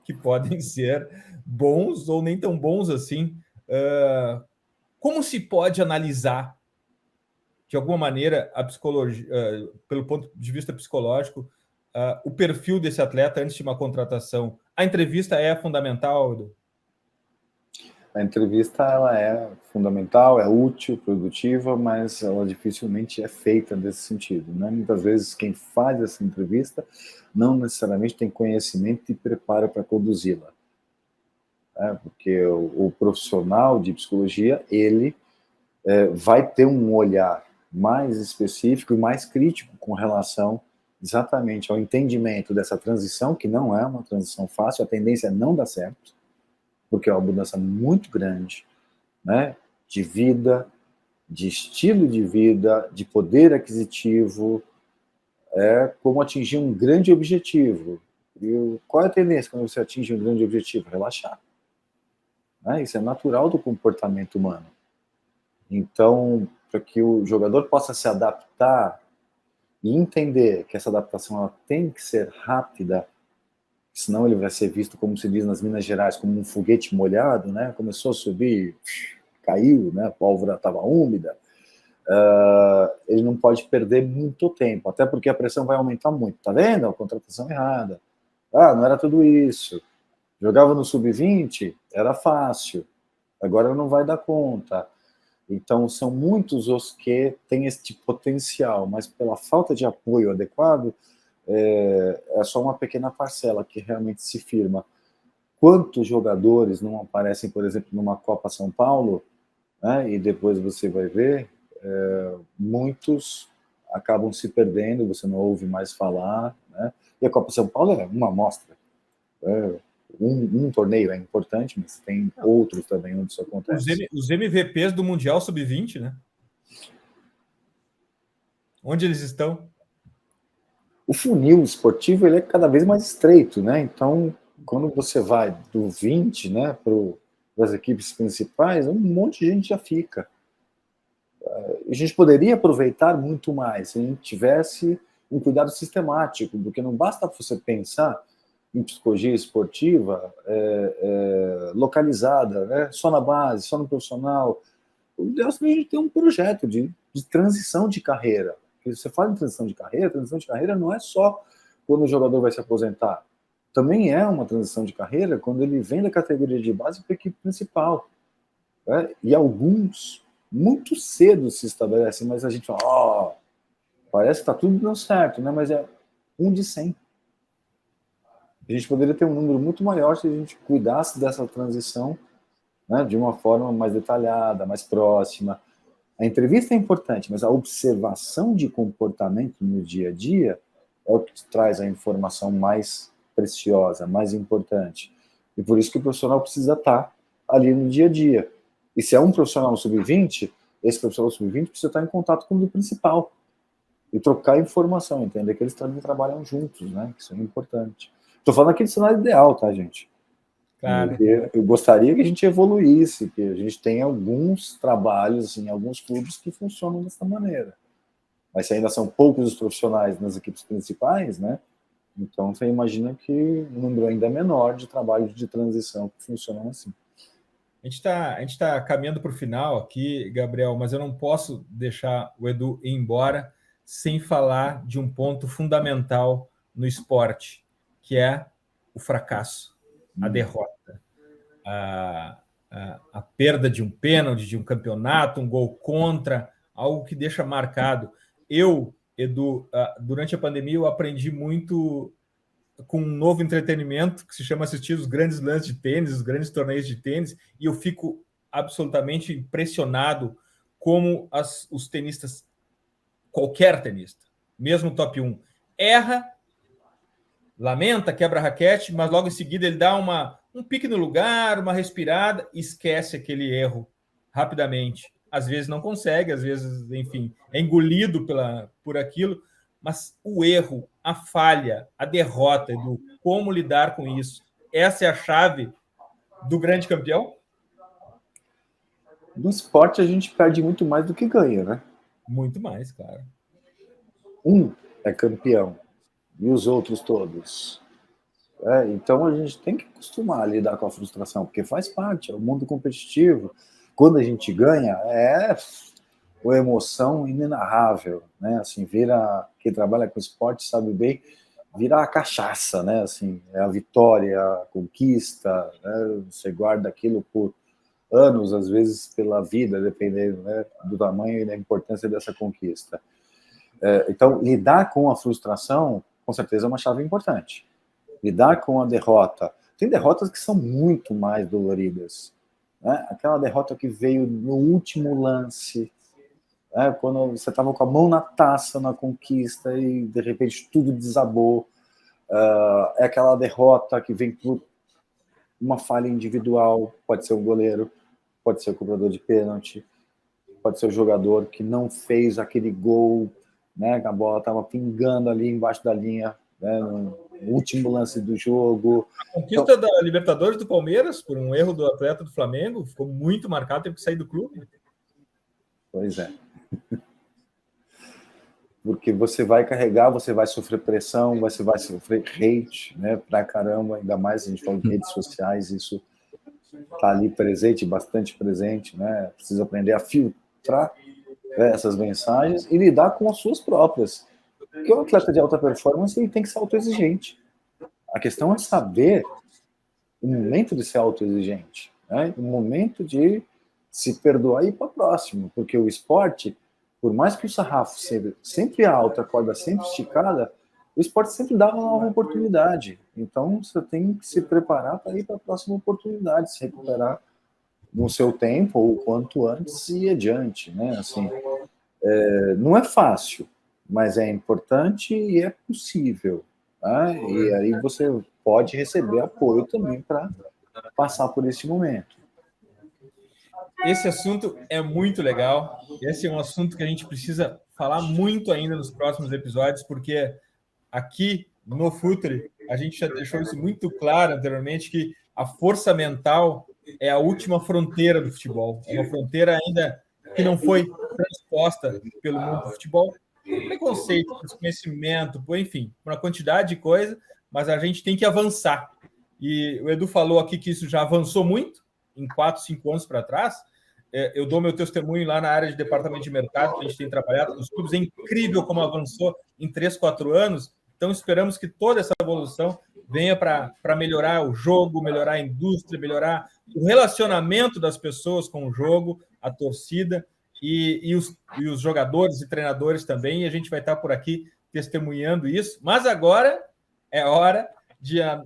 que podem ser bons ou nem tão bons assim. Como se pode analisar, de alguma maneira, a psicologia, pelo ponto de vista psicológico, o perfil desse atleta antes de uma contratação? A entrevista é fundamental, Edu? A entrevista ela é fundamental, é útil, produtiva, mas ela dificilmente é feita nesse sentido, né? Muitas vezes quem faz essa entrevista não necessariamente tem conhecimento e preparo para conduzi-la, né? Porque o profissional de psicologia, ele vai ter um olhar mais específico e mais crítico com relação exatamente ao entendimento dessa transição, que não é uma transição fácil, a tendência é não dar certo, porque é uma mudança muito grande, né, de vida, de estilo de vida, de poder aquisitivo, como atingir um grande objetivo. E qual é a tendência quando você atinge um grande objetivo? Relaxar. né? Isso é natural do comportamento humano. Então, para que o jogador possa se adaptar e entender que essa adaptação ela tem que ser rápida, senão ele vai ser visto, como se diz nas Minas Gerais, como um foguete molhado, né? Começou a subir, caiu, né? A pólvora estava úmida. Ele não pode perder muito tempo, até porque a pressão vai aumentar muito. Tá vendo? A contratação errada. Não era tudo isso. Jogava no sub-20, era fácil. Agora não vai dar conta. Então, são muitos os que têm este potencial, mas pela falta de apoio adequado, é só uma pequena parcela que realmente se firma. Quantos jogadores não aparecem, por exemplo, numa Copa São Paulo, né, e depois você vai ver, muitos acabam se perdendo, você não ouve mais falar, né? E a Copa São Paulo é uma amostra. Um torneio é importante, mas tem outros também onde isso acontece. Os MVPs do Mundial Sub-20, né? Onde eles estão? O funil esportivo ele é cada vez mais estreito, né? Então, quando você vai do 20, né, para as equipes principais, um monte de gente já fica. A gente poderia aproveitar muito mais se a gente tivesse um cuidado sistemático, porque não basta você pensar em psicologia esportiva localizada, né, só na base, só no profissional. O ideal é que a gente tenha um projeto de transição de carreira. Porque você fala em transição de carreira não é só quando o jogador vai se aposentar. Também é uma transição de carreira quando ele vem da categoria de base para a equipe principal. Né? E alguns muito cedo se estabelecem, mas a gente fala, parece que está tudo dando certo, né? Mas é 1 de 100. A gente poderia ter um número muito maior se a gente cuidasse dessa transição, né, de uma forma mais detalhada, mais próxima. A entrevista é importante, mas a observação de comportamento no dia a dia é o que traz a informação mais preciosa, mais importante. E por isso que o profissional precisa estar ali no dia a dia. E se é um profissional sub-20, esse profissional sub-20 precisa estar em contato com o principal e trocar informação, entender que eles também trabalham juntos, né? Isso é importante. Estou falando aqui do cenário ideal, tá, gente? Claro. Eu gostaria que a gente evoluísse, que a gente tenha alguns trabalhos, assim, alguns clubes que funcionam dessa maneira. Mas se ainda são poucos os profissionais nas equipes principais, né? Então você imagina que o número ainda é menor de trabalhos de transição que funcionam assim. A gente tá caminhando para o final aqui, Gabriel, mas eu não posso deixar o Edu ir embora sem falar de um ponto fundamental no esporte, que é o fracasso, a derrota, a perda de um pênalti, de um campeonato, um gol contra, algo que deixa marcado. Eu, Edu, durante a pandemia, eu aprendi muito com um novo entretenimento que se chama assistir os grandes lances de tênis, os grandes torneios de tênis, e eu fico absolutamente impressionado como os tenistas, qualquer tenista, mesmo top 1, erra, lamenta, quebra a raquete, mas logo em seguida ele dá um pique no lugar, uma respirada, e esquece aquele erro rapidamente. Às vezes não consegue, às vezes, enfim, é engolido por aquilo, mas o erro, a falha, a derrota, Edu, como lidar com isso? Essa é a chave do grande campeão? No esporte, a gente perde muito mais do que ganha, né? Muito mais, claro. Um é campeão, e os outros todos. Então, a gente tem que acostumar a lidar com a frustração, porque faz parte, é o mundo competitivo. Quando a gente ganha, é uma emoção inenarrável, né? Assim, quem trabalha com esporte sabe bem, vira a cachaça, né? Assim, é a vitória, a conquista, né? Você guarda aquilo por anos, às vezes pela vida, dependendo, né, do tamanho e da importância dessa conquista. Então, lidar com a frustração, com certeza, é uma chave importante. Lidar com a derrota. Tem derrotas que são muito mais doloridas, né? Aquela derrota que veio no último lance, né? Quando você estava com a mão na taça na conquista e de repente tudo desabou. É aquela derrota que vem por uma falha individual, pode ser o goleiro, pode ser o cobrador de pênalti, pode ser o jogador que não fez aquele gol, né? A bola estava pingando ali embaixo da linha, né? no último lance do jogo. A conquista da Libertadores do Palmeiras, por um erro do atleta do Flamengo, ficou muito marcado, teve que sair do clube. Pois é. Porque você vai carregar, você vai sofrer pressão, você vai sofrer hate, né, pra caramba, ainda mais a gente fala de redes sociais, isso tá ali presente, bastante presente, né, precisa aprender a filtrar, né, essas mensagens e lidar com as suas próprias. Porque o atleta de alta performance, ele tem que ser autoexigente. A questão é saber o momento de ser autoexigente, né, o momento de se perdoar e ir para o próximo, porque o esporte, por mais que o sarrafo sempre alto, a corda sempre esticada, o esporte sempre dá uma nova oportunidade. Então, você tem que se preparar para ir para a próxima oportunidade, se recuperar no seu tempo, ou quanto antes e adiante, né? Assim, não é fácil, mas é importante e é possível. Tá? E aí você pode receber apoio também para passar por esse momento. Esse assunto é muito legal. Esse é um assunto que a gente precisa falar muito ainda nos próximos episódios, porque aqui no Futre a gente já deixou isso muito claro anteriormente, que a força mental é a última fronteira do futebol. É uma fronteira ainda que não foi transposta pelo mundo do futebol. Por preconceito, por desconhecimento, por, enfim, por uma quantidade de coisa, mas a gente tem que avançar. E o Edu falou aqui que isso já avançou muito, em 4, 5 anos para trás. Eu dou meu testemunho lá na área de departamento de mercado, que a gente tem trabalhado nos clubes. É incrível como avançou em 3, 4 anos. Então, esperamos que toda essa evolução venha para melhorar o jogo, melhorar a indústria, melhorar o relacionamento das pessoas com o jogo, a torcida e os jogadores e treinadores também. E a gente vai estar por aqui testemunhando isso. Mas agora é hora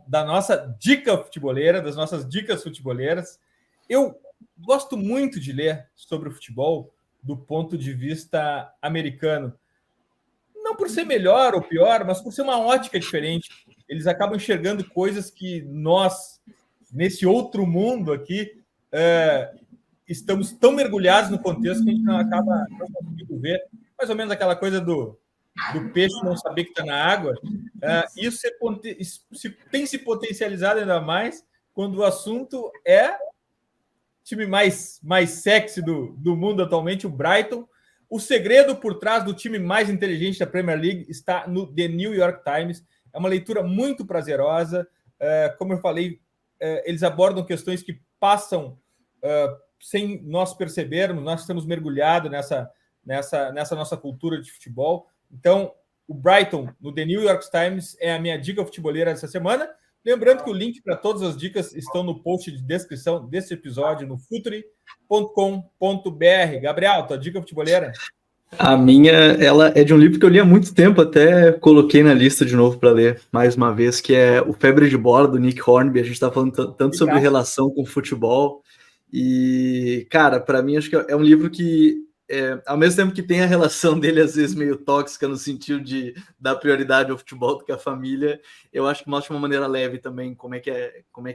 da nossa dica futeboleira, das nossas dicas futeboleiras. Eu gosto muito de ler sobre o futebol do ponto de vista americano. Não por ser melhor ou pior, mas por ser uma ótica diferente. Eles acabam enxergando coisas que nós, nesse outro mundo aqui, estamos tão mergulhados no contexto que a gente não acaba não conseguindo ver. Mais ou menos aquela coisa do peixe não saber que está na água. Isso tem se potencializado ainda mais quando o assunto é time mais sexy do mundo atualmente, o Brighton. O segredo por trás do time mais inteligente da Premier League está no The New York Times. É uma leitura muito prazerosa. Como eu falei, eles abordam questões que passam sem nós percebermos. Nós estamos mergulhados nessa nossa cultura de futebol. Então, o Brighton, no The New York Times, é a minha dica futeboleira dessa semana. Lembrando que o link para todas as dicas estão no post de descrição desse episódio no futre.com.br. Gabriel, tua dica futeboleira? A minha, ela é de um livro que eu li há muito tempo, até coloquei na lista de novo para ler mais uma vez, que é O Febre de Bola, do Nick Hornby. A gente está falando tanto sobre relação com futebol. E, cara, para mim, acho que é um livro que, ao mesmo tempo que tem a relação dele, às vezes, meio tóxica, no sentido de dar prioridade ao futebol do que à família, eu acho que mostra de uma maneira leve também como é que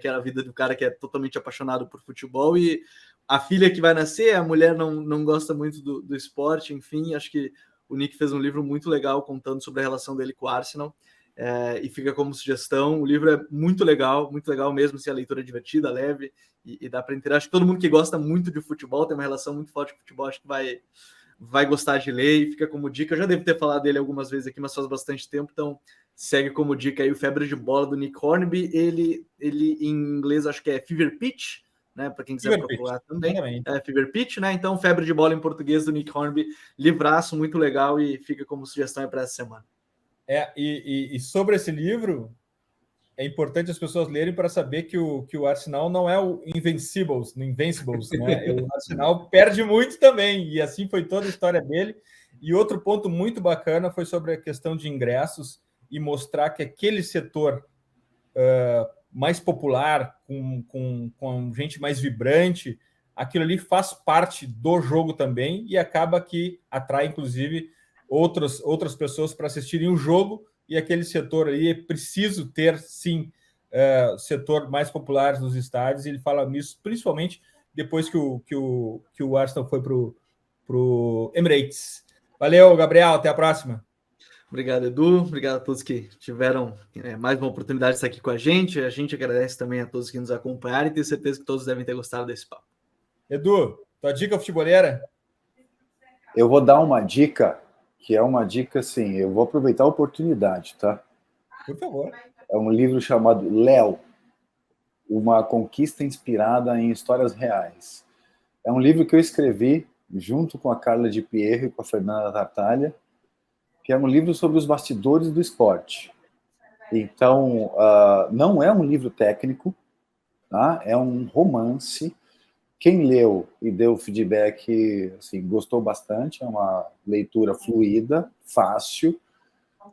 era a vida do cara que é totalmente apaixonado por futebol. E a filha que vai nascer, a mulher não gosta muito do esporte, enfim, acho que o Nick fez um livro muito legal contando sobre a relação dele com o Arsenal, e fica como sugestão. O livro é muito legal mesmo, se a leitura é divertida, leve, e dá para entender. Acho que todo mundo que gosta muito de futebol, tem uma relação muito forte com o futebol, acho que vai gostar de ler, e fica como dica. Eu já devo ter falado dele algumas vezes aqui, mas faz bastante tempo, então segue como dica aí o Febre de Bola, do Nick Hornby. Ele em inglês acho que é Fever Pitch, né, para quem quiser procurar também. Fever Pitch, né? Então, Febre de Bola em português, do Nick Hornby, livraço muito legal, e fica como sugestão para essa semana. E sobre esse livro, é importante as pessoas lerem para saber que o Arsenal não é o Invincibles, né? O Arsenal perde muito também, e assim foi toda a história dele. E outro ponto muito bacana foi sobre a questão de ingressos e mostrar que aquele setor mais popular, com gente mais vibrante, aquilo ali faz parte do jogo também e acaba que atrai, inclusive, outras pessoas para assistirem o jogo, e aquele setor aí é preciso ter, sim, setor mais popular nos estádios. Ele fala nisso, principalmente depois que o Arsenal foi para o Emirates. Valeu, Gabriel, até a próxima. Obrigado, Edu. Obrigado a todos que tiveram mais uma oportunidade de estar aqui com a gente. A gente agradece também a todos que nos acompanharam e tenho certeza que todos devem ter gostado desse papo. Edu, tua dica futeboleira? Eu vou dar uma dica, que é uma dica assim, eu vou aproveitar a oportunidade, tá? Por favor. É um livro chamado Léo, uma conquista inspirada em histórias reais. É um livro que eu escrevi junto com a Carla de Pierro e com a Fernanda Tartaglia, que é um livro sobre os bastidores do esporte. Então, não é um livro técnico, tá? É um romance. Quem leu e deu feedback, assim, gostou bastante, é uma leitura fluida, fácil,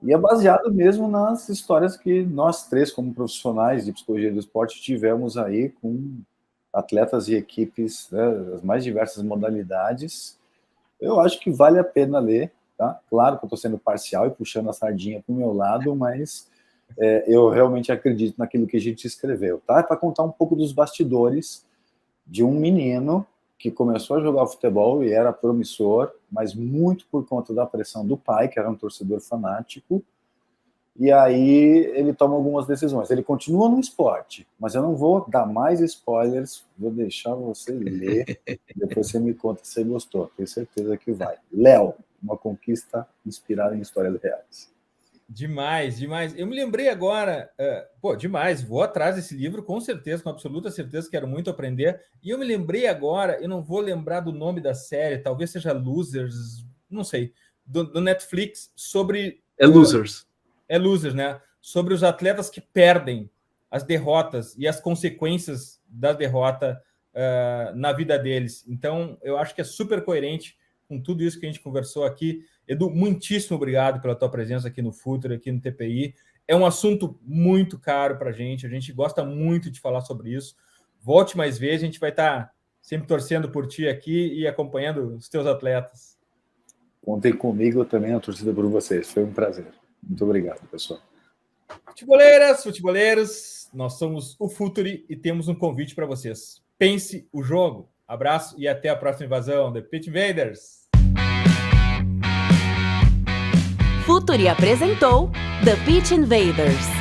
e é baseado mesmo nas histórias que nós três, como profissionais de psicologia do esporte, tivemos aí com atletas e equipes, né, das mais diversas modalidades. Eu acho que vale a pena ler, tá? Claro que eu estou sendo parcial e puxando a sardinha para o meu lado, mas eu realmente acredito naquilo que a gente escreveu, tá? É para contar um pouco dos bastidores de um menino que começou a jogar futebol e era promissor, mas muito por conta da pressão do pai, que era um torcedor fanático, e aí ele toma algumas decisões. Ele continua no esporte, mas eu não vou dar mais spoilers, vou deixar você ler, depois você me conta se você gostou, tenho certeza que vai. Léo, uma conquista inspirada em histórias reais. Demais, demais. Eu me lembrei agora, demais, vou atrás desse livro, com certeza, com absoluta certeza, quero muito aprender. E eu me lembrei agora, eu não vou lembrar do nome da série, talvez seja Losers, não sei, do Netflix, sobre... Losers. É Losers, né? Sobre os atletas que perdem as derrotas e as consequências da derrota na vida deles. Então, eu acho que é super coerente com tudo isso que a gente conversou aqui. Edu, muitíssimo obrigado pela tua presença aqui no Futuri, aqui no TPI. É um assunto muito caro para a gente gosta muito de falar sobre isso. Volte mais vezes, a gente vai estar sempre torcendo por ti aqui e acompanhando os teus atletas. Contem comigo também, a torcida por vocês. Foi um prazer. Muito obrigado, pessoal. Futeboleiras, futeboleiros, nós somos o Futuri e temos um convite para vocês. Pense o jogo. Abraço e até a próxima invasão, The Pitch Invaders. Futuri apresentou The Pitch Invaders.